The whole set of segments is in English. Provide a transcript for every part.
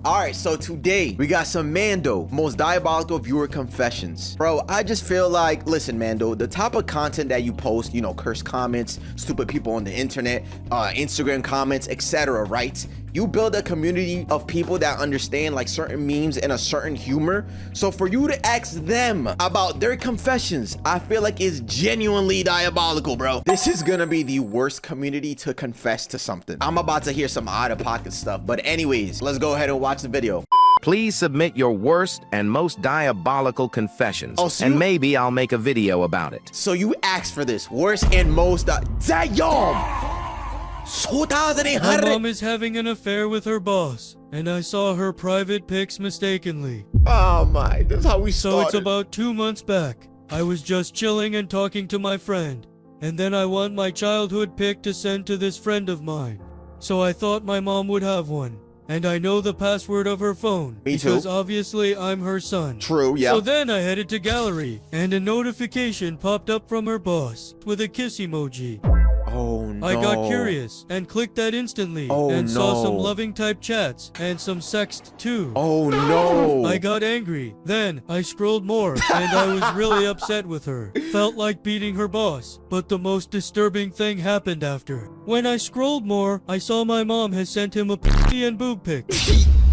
Alright, so today we got some Mando, most diabolical viewer confessions. Bro, I just feel like, listen, Mando, the type of content that you post, you know, curse comments, stupid people on the internet, Instagram comments, etc., right? You build a community of people that understand like certain memes and a certain humor. So for you to ask them about their confessions, I feel like it's genuinely diabolical, bro. This is gonna be the worst community to confess to something. I'm about to hear some out-of-pocket stuff, but anyways, let's go ahead and watch the video. Please submit your worst and most diabolical confessions, and maybe I'll make a video about it. So you asked for this, worst and most damn! 2,800. My mom is having an affair with her boss, and I saw her private pics mistakenly. Oh my, that's how we started. So it's about 2 months back. I was just chilling and talking to my friend, and then I want my childhood pic to send to this friend of mine. So I thought my mom would have one, and I know the password of her phone. Me because too. Obviously I'm her son. True, yeah. So then I headed to gallery, and a notification popped up from her boss with a kiss emoji. Oh no. I got curious and clicked that instantly and saw some loving type chats and some sext too. Oh no. I got angry. Then I scrolled more and I was really upset with her. Felt like beating her boss. But the most disturbing thing happened after. When I scrolled more, I saw my mom has sent him a p and boob pic.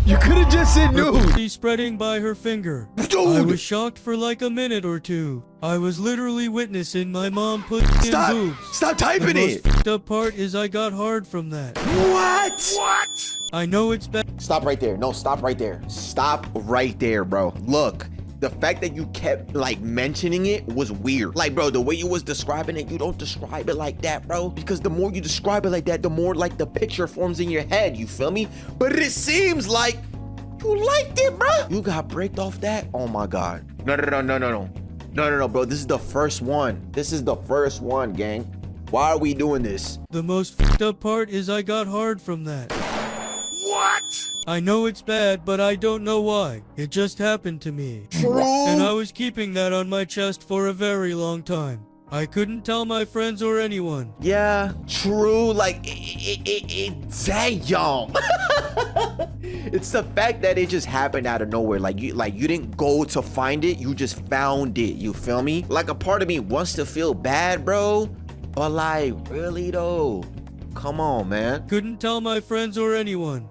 You could have just said nude. She's spreading by her finger. Dude. I was shocked for like a minute or two. I was literally witnessing my mom put in boobs. Stop typing it. The most up part is I got hard from that. What? I know it's bad. Stop right there. No, stop right there. Stop right there, bro. Look, the fact that you kept like mentioning it was weird. Like, bro, the way you was describing it, you don't describe it like that, bro. Because the more you describe it like that, the more like the picture forms in your head. You feel me? But it seems like you liked it, bro. You got breaked off that? Oh my God. No, bro. This is the first one. This is the first one, gang. Why are we doing this? The most up part is I got hard from that. What? I know it's bad, but I don't know why. It just happened to me. True. And I was keeping that on my chest for a very long time. I couldn't tell my friends or anyone. Yeah, true. Like, damn. It's the fact that it just happened out of nowhere. Like you didn't go to find it. You just found it. You feel me? Like, a part of me wants to feel bad, bro. But like, really though? Come on, man. Couldn't tell my friends or anyone.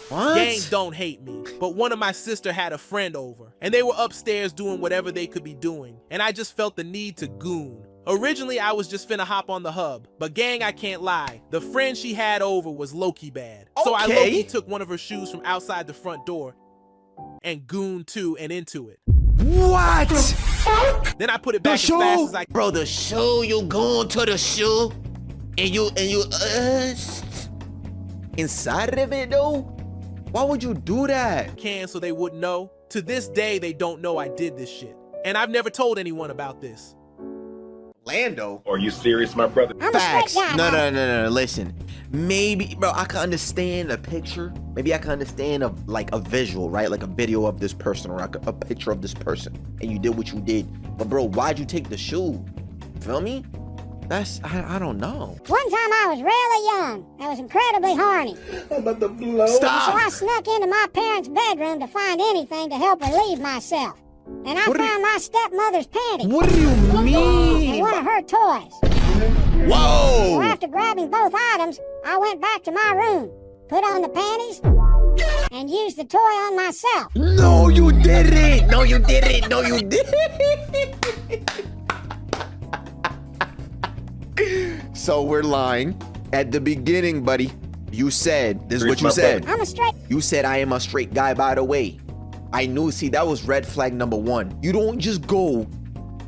What? Gangs don't hate me, but one of my sister had a friend over, and they were upstairs doing whatever they could be doing, and I just felt the need to goon. Originally, I was just finna hop on the hub, but gang, I can't lie. The friend she had over was low-key bad. So I low-key took one of her shoes from outside the front door and gooned to and into it. What? Then I put it back as fast as I could. Bro, the shoe, you going to the shoe and you inside of it though? Why would you do that? So they wouldn't know. To this day, they don't know I did this shit. And I've never told anyone about this. Lando? Are you serious, my brother? Facts. No. Listen, maybe, bro, I can understand a picture. Maybe I can understand a visual, right? Like a video of this person or like a picture of this person, and you did what you did. But bro, why'd you take the shoe? Feel me? That's, I don't know. One time I was really young. I was incredibly horny. I'm about to blow. Stop. So I snuck into my parents' bedroom to find anything to help relieve myself. And I found my stepmother's panties. What do you mean? And one of her toys. Whoa! So after grabbing both items, I went back to my room, put on the panties, and used the toy on myself. No, you didn't! No, you didn't! No, you didn't! So we're lying. At the beginning, buddy, you said, this is what you said. I'm a straight... You said, I am a straight guy, by the way. I knew, see, that was red flag number one. You don't just go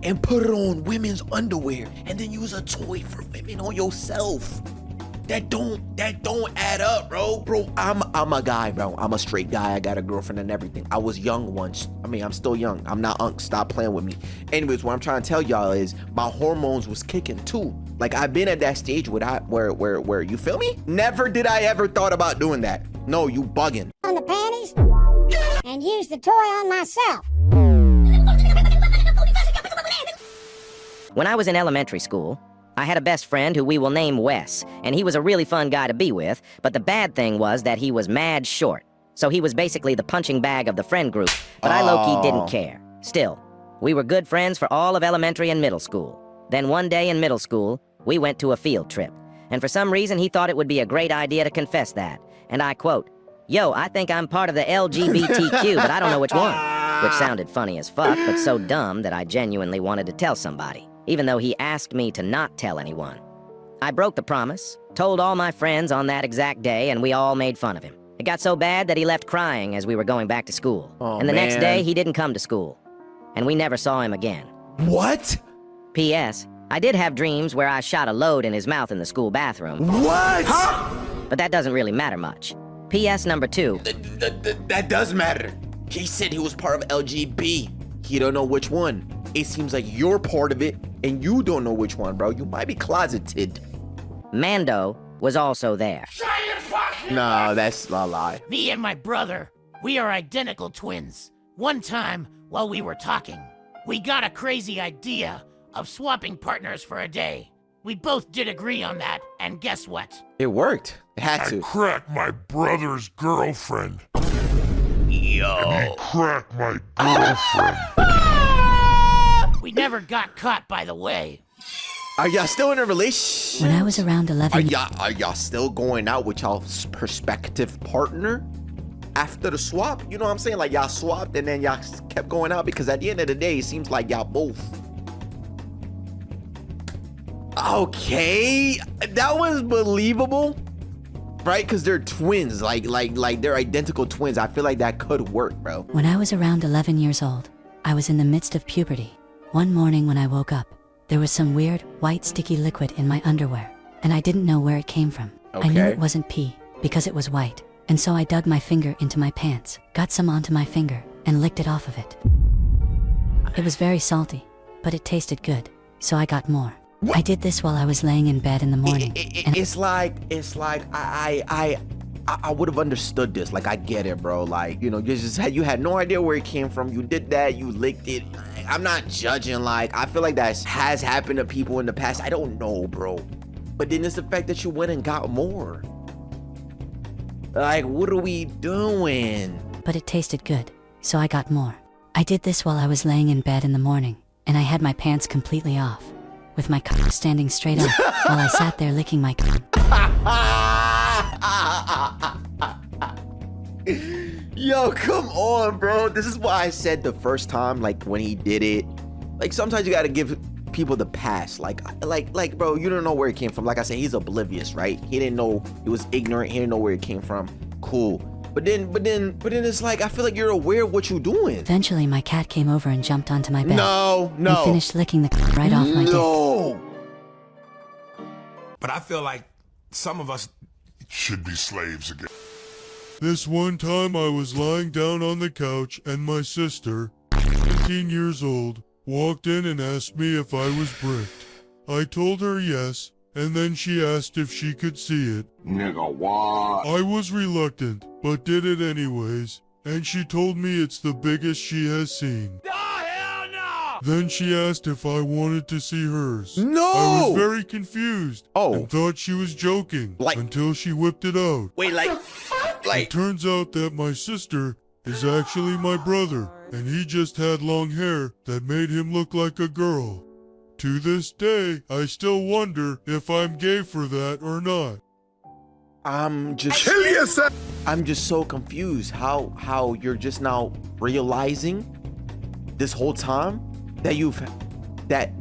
and put it on women's underwear and then use a toy for women on yourself. That don't add up, bro. Bro, I'm a guy, bro. I'm a straight guy. I got a girlfriend and everything. I was young once. I mean, I'm still young. I'm not unk. Stop playing with me. Anyways, what I'm trying to tell y'all is my hormones was kicking too. Like, I've been at that stage where you feel me? Never did I ever thought about doing that. No, you bugging. On the panties, and used the toy on myself. When I was in elementary school, I had a best friend who we will name Wes, and he was a really fun guy to be with, but the bad thing was that he was mad short. So he was basically the punching bag of the friend group, but I low-key didn't care. Still, we were good friends for all of elementary and middle school. Then one day in middle school, we went to a field trip, and for some reason he thought it would be a great idea to confess that. And I quote, "Yo, I think I'm part of the LGBTQ, but I don't know which one." Which sounded funny as fuck, but so dumb that I genuinely wanted to tell somebody, even though he asked me to not tell anyone. I broke the promise, told all my friends on that exact day, and we all made fun of him. It got so bad that he left crying as we were going back to school. And the next day, he didn't come to school. And we never saw him again. What? P.S. I did have dreams where I shot a load in his mouth in the school bathroom. What? But that doesn't really matter much. P.S. number 2. That does matter. He said he was part of LGB. He don't know which one. It seems like you're part of it, and you don't know which one, bro. You might be closeted. Mando was also there. No, that's a lie. Me and my brother, we are identical twins. One time, while we were talking, we got a crazy idea of swapping partners for a day. We both did agree on that, and guess what? It worked. It had to. I cracked my brother's girlfriend. Yo. And he cracked my girlfriend. We never got caught, by the way. Are y'all still in a relationship? When I was around 11... Are y'all still going out with y'all's prospective partner after the swap? You know what I'm saying? Like y'all swapped and then y'all kept going out, because at the end of the day, it seems like y'all both. Okay, that was believable, right? Because they're twins, like they're identical twins. I feel like that could work, bro. When I was around 11 years old, I was in the midst of puberty. One morning when I woke up, there was some weird, white sticky liquid in my underwear, and I didn't know where it came from. Okay. I knew it wasn't pee, because it was white, and so I dug my finger into my pants, got some onto my finger, and licked it off of it. It was very salty, but it tasted good, so I got more. What? I did this while I was laying in bed in the morning. It's like I would have understood this. Like, I get it, bro. Like, you know, you had no idea where it came from. You did that. You licked it. I'm not judging. Like, I feel like that has happened to people in the past. I don't know, bro. But then it's the fact that you went and got more. Like, what are we doing? But it tasted good, so I got more. I did this while I was laying in bed in the morning, and I had my pants completely off, with my cock standing straight up while I sat there licking my cock. Yo, come on, bro. This is why I said the first time, like, when he did it, like, sometimes you gotta give people the pass. Like, bro, you don't know where it came from. Like I said, he's oblivious, right? He didn't know. He was ignorant. He didn't know where it came from. Cool. But then it's like, I feel like you're aware of what you're doing. Eventually, my cat came over and jumped onto my bed. No. And finished licking the cock right off my dick. No. But I feel like some of us should be slaves again. This one time I was lying down on the couch and my sister, 15 years old, walked in and asked me if I was bricked. I told her yes, and then she asked if she could see it. Nigga, what? I was reluctant, but did it anyways, and she told me it's the biggest she has seen. Then she asked if I wanted to see hers. No! I was very confused. Oh. And thought she was joking. Like, until she whipped it out. Wait, It turns out that my sister is actually my brother, and he just had long hair that made him look like a girl. To this day, I still wonder if I'm gay for that or not. Kill yourself! I'm just so confused how you're just now realizing this whole time that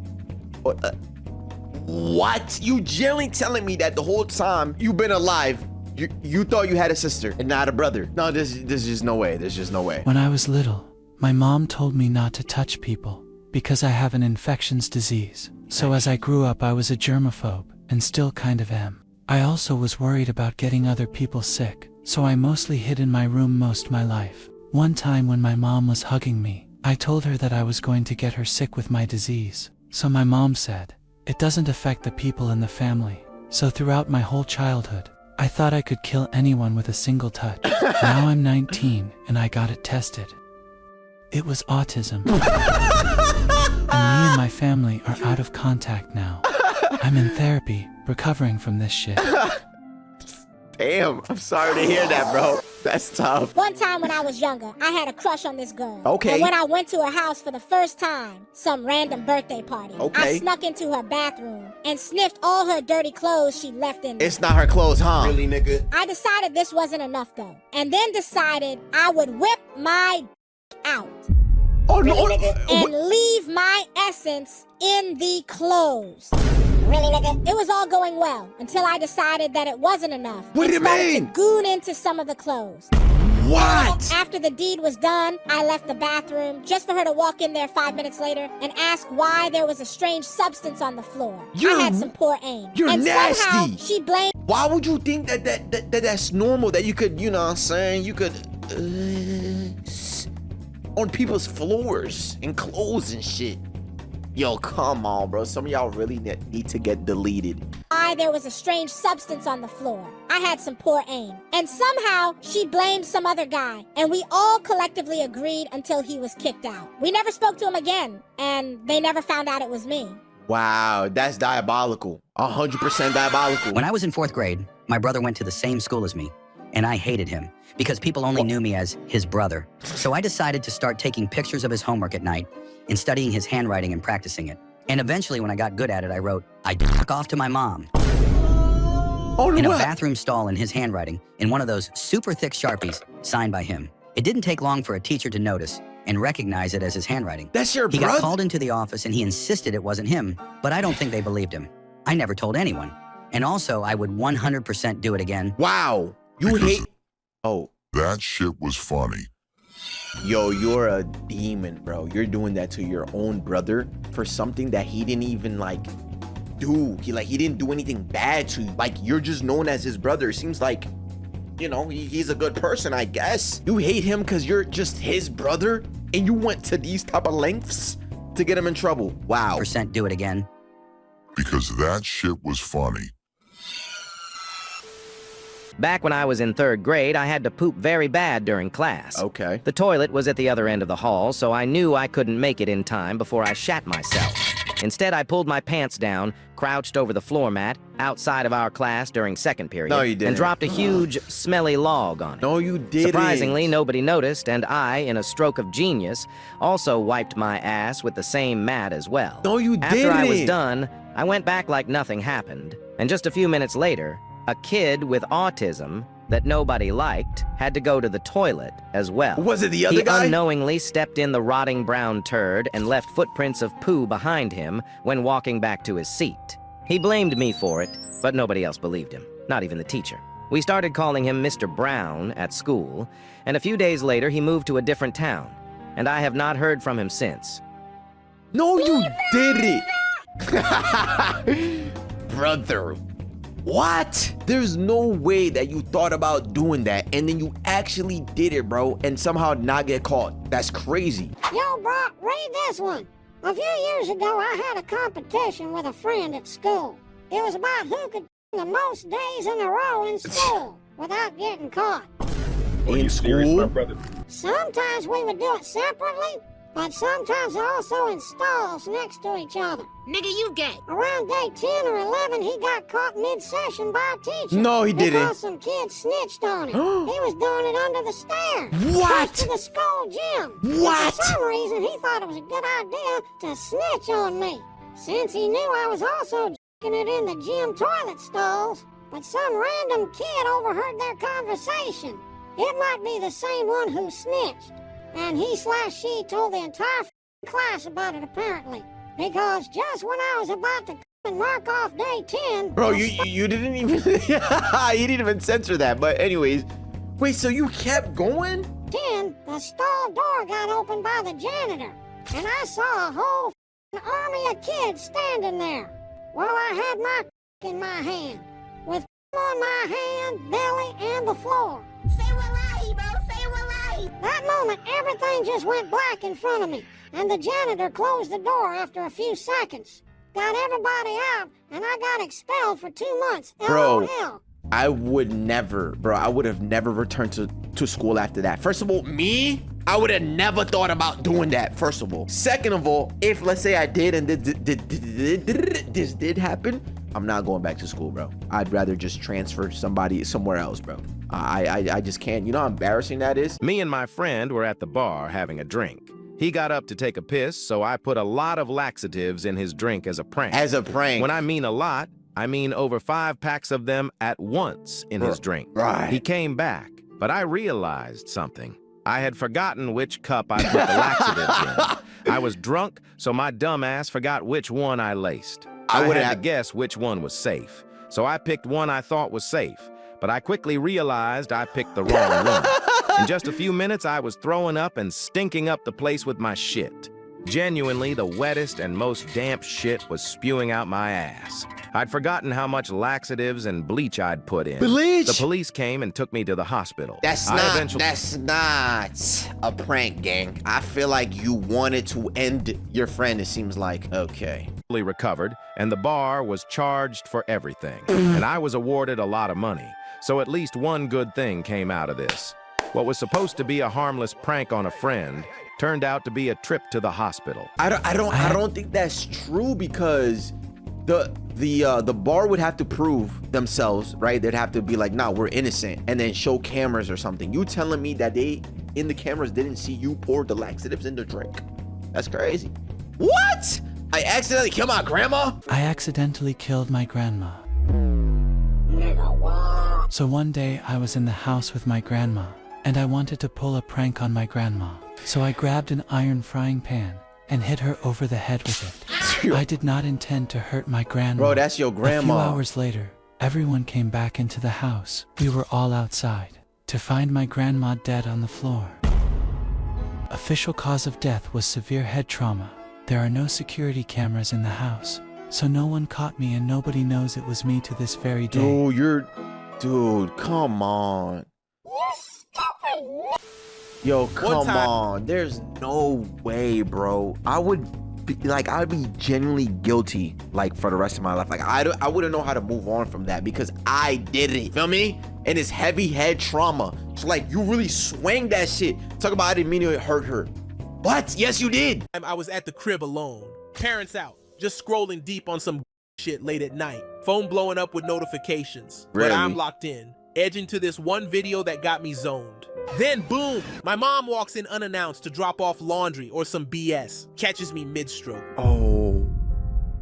what? You generally telling me that the whole time you've been alive, you thought you had a sister and not a brother. No, there's just no way. There's just no way. When I was little, my mom told me not to touch people because I have an infectious disease. So as I grew up, I was a germaphobe and still kind of am. I also was worried about getting other people sick, so I mostly hid in my room most my life. One time when my mom was hugging me, I told her that I was going to get her sick with my disease. So my mom said, "It doesn't affect the people in the family." So throughout my whole childhood, I thought I could kill anyone with a single touch. Now I'm 19 and I got it tested. It was autism. And me and my family are out of contact now. I'm in therapy, recovering from this shit. Damn, I'm sorry to hear that, bro. That's tough. One time when I was younger, I had a crush on this girl. Okay. And when I went to her house for the first time, some random birthday party, okay, I snuck into her bathroom and sniffed all her dirty clothes she left in there. It's not her clothes, huh? Really, nigga? I decided this wasn't enough, though. And then decided I would whip my out. Oh, no. And leave my essence in the clothes. Really, nigga? It was all going well until I decided that it wasn't enough. What do you mean? To goon into some of the clothes. What? After the deed was done, I left the bathroom just for her to walk in there 5 minutes later and ask why there was a strange substance on the floor. I had some poor aim. You're nasty. Somehow she blamed. Why would you think that's normal? That you could, you know what I'm saying? You could on people's floors and clothes and shit. Yo, come on, bro. Some of y'all really need to get deleted. Why there was a strange substance on the floor. I had some poor aim. And somehow she blamed some other guy. And we all collectively agreed until he was kicked out. We never spoke to him again. And they never found out it was me. Wow, that's diabolical. 100% diabolical. When I was in 4th grade, my brother went to the same school as me. And I hated him because people only knew me as his brother. So I decided to start taking pictures of his homework at night and studying his handwriting and practicing it. And eventually, when I got good at it, I wrote, "I jerk off to my mom." In a bathroom stall in his handwriting, in one of those super thick Sharpies, signed by him. It didn't take long for a teacher to notice and recognize it as his handwriting. That's your brother? He got called into the office and he insisted it wasn't him, but I don't think they believed him. I never told anyone. And also, I would 100% do it again. Wow. You hate... Oh. That shit was funny. Yo, you're a demon, bro. You're doing that to your own brother for something that he didn't even, like, do. He didn't do anything bad to you. Like, you're just known as his brother. It seems like, you know, he's a good person, I guess. You hate him because you're just his brother and you went to these type of lengths to get him in trouble. Wow. % do it again. Because that shit was funny. Back when I was in 3rd grade, I had to poop very bad during class. Okay. The toilet was at the other end of the hall, so I knew I couldn't make it in time before I shat myself. Instead, I pulled my pants down, crouched over the floor mat outside of our class during 2nd period, no, you didn't. and dropped a huge, smelly log on it. No, you didn't. Surprisingly, nobody noticed, and I, in a stroke of genius, also wiped my ass with the same mat as well. No, you After didn't. I was done, I went back like nothing happened, and just a few minutes later, a kid with autism that nobody liked had to go to the toilet as well. Was it the other guy? He unknowingly stepped in the rotting brown turd and left footprints of poo behind him when walking back to his seat. He blamed me for it, but nobody else believed him, not even the teacher. We started calling him Mr. Brown at school, and a few days later he moved to a different town, and I have not heard from him since. No, you didn't. Brother. What? There's no way that you thought about doing that and then you actually did it, bro, and somehow not get caught. That's crazy. Yo, bro, read this one. A few years ago, I had a competition with a friend at school. It was about who could the most days in a row in school without getting caught. In school? My brother? Sometimes we would do it separately, but sometimes also in stalls next to each other. Nigga, you gay. Around day 10 or 11, he got caught mid-session by a teacher. No, he didn't. Because some kid snitched on him. He was doing it under the stairs. What? Close to the school gym. What? And for some reason, he thought it was a good idea to snitch on me. Since he knew I was also jacking it in the gym toilet stalls, but some random kid overheard their conversation. It might be the same one who snitched. And he/she told the entire class about it, apparently. Because just when I was about to mark off day 10... Bro, you didn't even... He didn't even censor that, but anyways. Wait, so you kept going? 10, the stall door got opened by the janitor. And I saw a whole army of kids standing there. While I had my in my hand. With on my hand, belly, and the floor. Say wallahi, bro, say wallahi. That moment, everything just went black in front of me. And the janitor closed the door after a few seconds. Got everybody out, and I got expelled for 2 months. Bro, LOL. I would have never returned to school after that. First of all, me? I would have never thought about doing that, first of all. Second of all, if let's say I did and this did happen, I'm not going back to school, bro. I'd rather just transfer somebody somewhere else, bro. I just can't. You know how embarrassing that is? Me and my friend were at the bar having a drink. He got up to take a piss, so I put a lot of laxatives in his drink as a prank. As a prank. When I mean a lot, I mean over 5 packs of them at once in his drink. Right. He came back, but I realized something. I had forgotten which cup I put the laxatives in. I was drunk, so my dumb ass forgot which one I laced. I had to guess which one was safe. So I picked one I thought was safe, but I quickly realized I picked the wrong one. In just a few minutes, I was throwing up and stinking up the place with my shit. Genuinely, the wettest and most damp shit was spewing out my ass. I'd forgotten how much laxatives and bleach I'd put in. Bleach? The police came and took me to the hospital. That's not a prank, gang. I feel like you wanted to end your friend, it seems like. Okay. Recovered, and the bar was charged for everything. And I was awarded a lot of money. So at least one good thing came out of this. What was supposed to be a harmless prank on a friend turned out to be a trip to the hospital. I don't think that's true, because the bar would have to prove themselves, right? They'd have to be like, nah, we're innocent, and then show cameras or something. You telling me that they in the cameras didn't see you pour the laxatives in the drink? That's crazy. What? I accidentally killed my grandma? I accidentally killed my grandma. So one day I was in the house with my grandma, and I wanted to pull a prank on my grandma. So I grabbed an iron frying pan and hit her over the head with it. I did not intend to hurt my grandma. Bro, that's your grandma. A few hours later, everyone came back into the house. We were all outside to find my grandma dead on the floor. Official cause of death was severe head trauma. There are no security cameras in the house, so no one caught me and nobody knows it was me to this very day. Dude, come on. Yo, come on. There's no way, bro. I'd be genuinely guilty, like, for the rest of my life. Like, I wouldn't know how to move on from that, because I did it. Feel me? And it's heavy head trauma. So, like, you really swing that shit. Talk about I didn't mean it hurt her. What? Yes, you did. I was at the crib alone. Parents out. Just scrolling deep on some shit late at night. Phone blowing up with notifications. Really? But I'm locked in. Edging to this one video that got me zoned. Then boom, my mom walks in unannounced to drop off laundry or some BS. Catches me mid-stroke. Oh.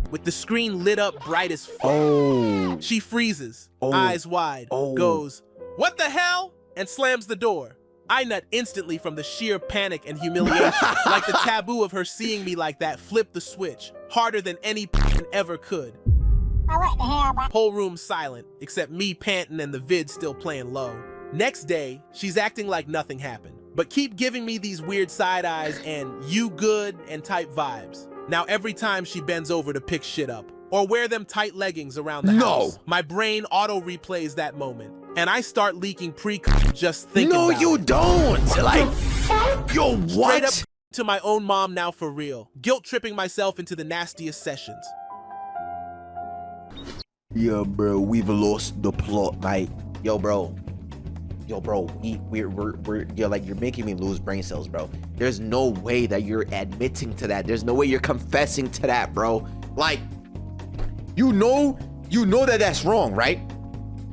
With the screen lit up bright as fuck. Oh. She freezes, eyes wide, goes, "What the hell?" and slams the door. I nut instantly from the sheer panic and humiliation. Like the taboo of her seeing me like that flipped the switch, harder than any ever could. Whole room silent, except me panting and the vid still playing low. Next day, she's acting like nothing happened, but keep giving me these weird side eyes and "you good" and type vibes. Now every time she bends over to pick shit up, or wear them tight leggings around the house, my brain auto replays that moment, and I start leaking just thinking about it. No, you don't! Like, yo, what? Straight up to my own mom now for real, guilt tripping myself into the nastiest sessions. Yeah, bro, we've lost the plot, like, yo, bro, we're like, you're making me lose brain cells, bro. There's no way that you're admitting to that. There's no way you're confessing to that, bro. Like, you know that that's wrong, right?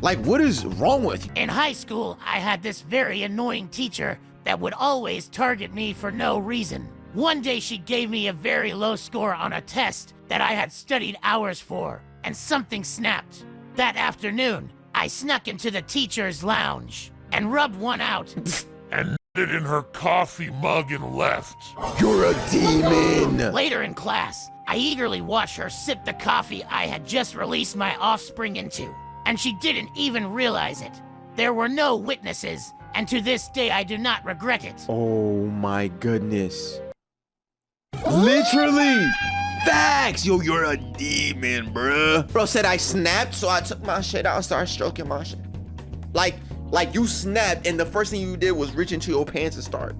Like, what is wrong with you? In high school, I had this very annoying teacher that would always target me for no reason. One day she gave me a very low score on a test that I had studied hours for, and something snapped. That afternoon, I snuck into the teacher's lounge and rubbed one out. And it in her coffee mug and left. You're a demon! Later in class, I eagerly watched her sip the coffee I had just released my offspring into, and she didn't even realize it. There were no witnesses, and to this day I do not regret it. Oh my goodness. Literally! Facts! Yo, you're a demon, bruh. Bro said I snapped, so I took my shit out and started stroking my shit. Like you snapped, and the first thing you did was reach into your pants and start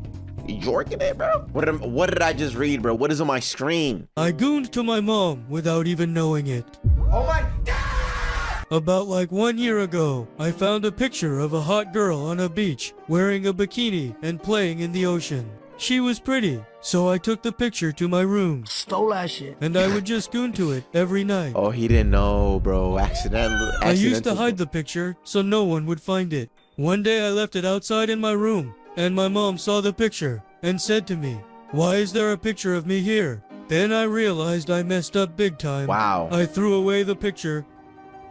jorking it, bro? What did I just read, bro? What is on my screen? I gooned to my mom without even knowing it. Oh my God! About like 1 year ago, I found a picture of a hot girl on a beach wearing a bikini and playing in the ocean. She was pretty, so I took the picture to my room. Stole that shit. And I would just goon to it every night. Oh, he didn't know, bro. Accidental. I used to hide the picture so no one would find it. One day I left it outside in my room, and my mom saw the picture and said to me, "Why is there a picture of me here?" Then I realized I messed up big time. Wow. I threw away the picture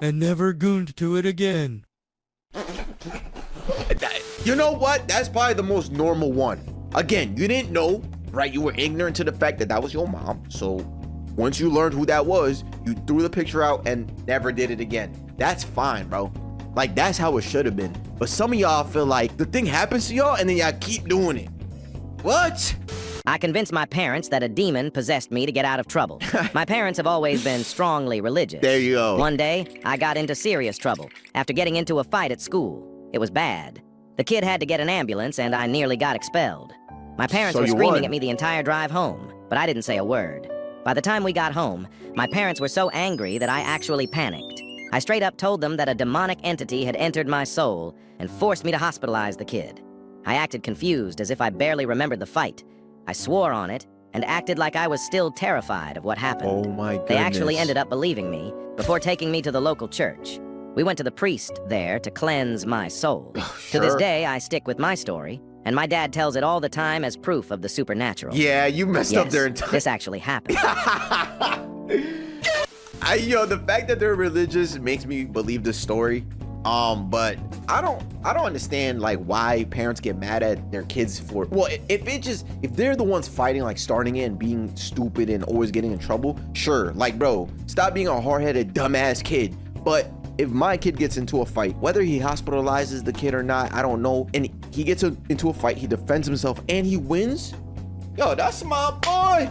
and never gooned to it again. You know what? That's probably the most normal one. Again, you didn't know, right? You were ignorant to the fact that that was your mom. So once you learned who that was, you threw the picture out and never did it again. That's fine, bro. Like, that's how it should have been. But some of y'all feel like the thing happens to y'all and then y'all keep doing it. What? I convinced my parents that a demon possessed me to get out of trouble. My parents have always been strongly religious. There you go. One day, I got into serious trouble after getting into a fight at school. It was bad. The kid had to get an ambulance, and I nearly got expelled. My parents So were you screaming won. at me the entire drive home, but I didn't say a word. By the time we got home, my parents were so angry that I actually panicked. I straight up told them that a demonic entity had entered my soul and forced me to hospitalize the kid. I acted confused, as if I barely remembered the fight. I swore on it and acted like I was still terrified of what happened. Oh my goodness. They actually ended up believing me before taking me to the local church. We went to the priest there to cleanse my soul. To this day, I stick with my story, and my dad tells it all the time as proof of the supernatural. Yeah, you messed up their entire... This actually happened. Yo, the fact that they're religious makes me believe this story. But I don't understand like why parents get mad at their kids for, well, if they're the ones fighting, like starting it and being stupid and always getting in trouble, sure, like, bro, stop being a hard-headed dumbass kid. But if my kid gets into a fight, whether he hospitalizes the kid or not, I don't know, and he gets into a fight, he defends himself and he wins, yo, that's my boy.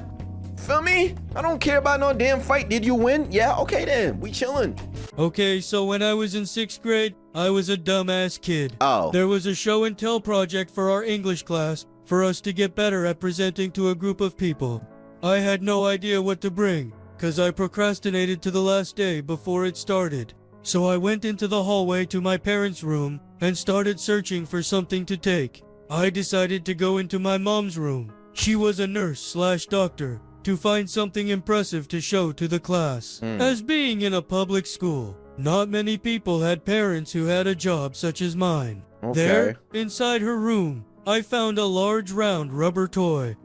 Feel me? I don't care about no damn fight. Did you win? Yeah, okay then, we chilling. Okay, so when I was in 6th grade, I was a dumbass kid. Oh. There was a show and tell project for our English class for us to get better at presenting to a group of people. I had no idea what to bring, cause I procrastinated to the last day before it started. So I went into the hallway to my parents' room and started searching for something to take. I decided to go into my mom's room. She was a nurse/doctor. To find something impressive to show to the class. As being in a public school, not many people had parents who had a job such as mine. Okay. There, inside her room, I found a large round rubber toy.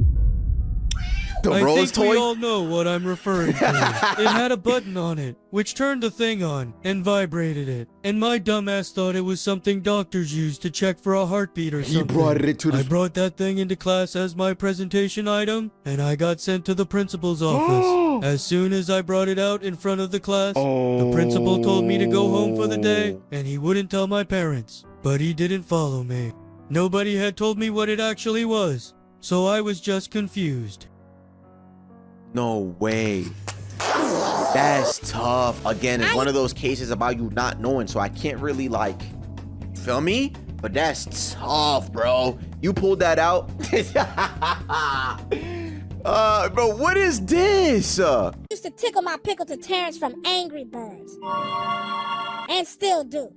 The I Rose think we toy? all know what I'm referring to. It had a button on it, which turned the thing on and vibrated it. And my dumbass thought it was something doctors use to check for a heartbeat or something. He brought it to the... I brought that thing into class as my presentation item, and I got sent to the principal's office. As soon as I brought it out in front of the class, the principal told me to go home for the day, and he wouldn't tell my parents. But he didn't follow me. Nobody had told me what it actually was, so I was just confused. No way. That's tough. Again, it's one of those cases about you not knowing, so I can't really, like, feel me? But that's tough, bro. You pulled that out? Bro, what is this? Used to tickle my pickle to Terrence from Angry Birds. And still do.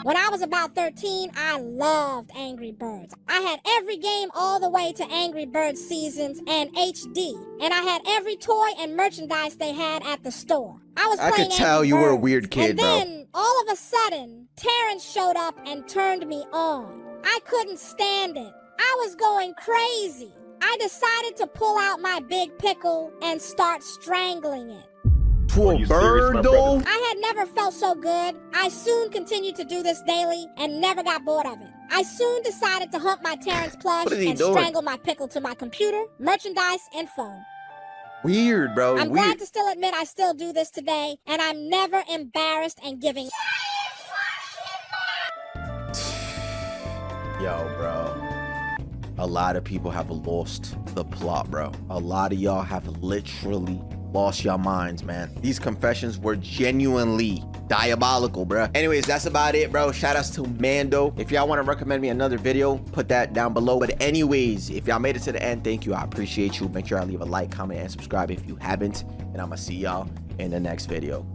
When I was about 13, I loved Angry Birds. I had every game all the way to Angry Birds Seasons and HD. And I had every toy and merchandise they had at the store. I could tell you were a weird kid, bro. And then, all of a sudden, Terrence showed up and turned me on. I couldn't stand it. I was going crazy. I decided to pull out my big pickle and start strangling it. To a bird, though? I had never felt so good. I soon continued to do this daily and never got bored of it. I soon decided to hump my Terrence plush and strangle my pickle to my computer, merchandise, and phone. Weird, bro. I'm glad to still admit I still do this today, and I'm never embarrassed and giving. Yo, bro. A lot of people have lost the plot, bro. A lot of y'all have literally lost your minds, man. These confessions were genuinely diabolical, bro. Anyways, that's about it, bro. Shout outs to Mando. If y'all want to recommend me another video, put that down below. But anyways, if y'all made it to the end, thank you. I appreciate you. Make sure I leave a like, comment, and subscribe if you haven't. And I'm gonna see y'all in the next video.